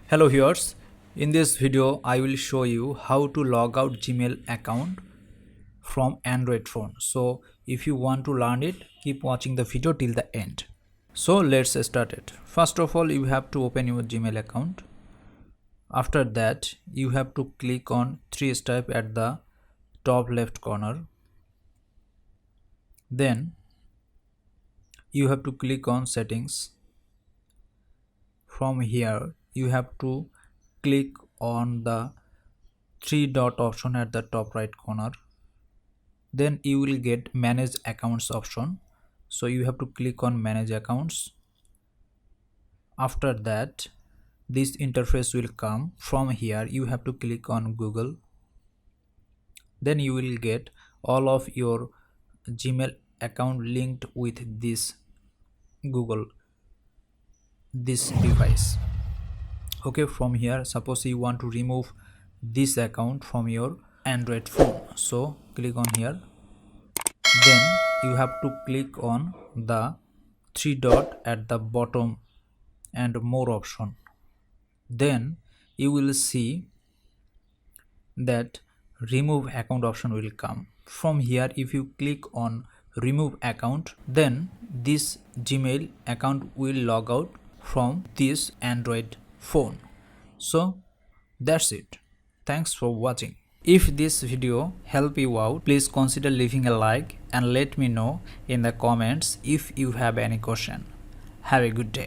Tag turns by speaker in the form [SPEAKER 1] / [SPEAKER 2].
[SPEAKER 1] Hello viewers, in this video I will show you how to log out Gmail account from Android phone. So if you want to learn it, keep watching the video till the end. So let's start it. First of all, you have to open your Gmail account. After that, you have to click on three steps at the top left corner. Then you have to click on settings. From here you have to click on the three dot option at the top right corner. Then you will get manage accounts option, so you have to click on manage accounts. After that, this interface will come. From here you have to click on Google. Then you will get all of your Gmail account linked with this Google, this device. Okay, from here suppose you want to remove this account from your Android phone, so click on here. Then you have to click on the three dot at the bottom and more option. Then you will see that remove account option will come. From here if you click on remove account, then this Gmail account will log out from this Android phone. So that's it. Thanks for watching. If this video helped you out, please consider leaving a like and let me know in the comments if you have any question. Have a good day.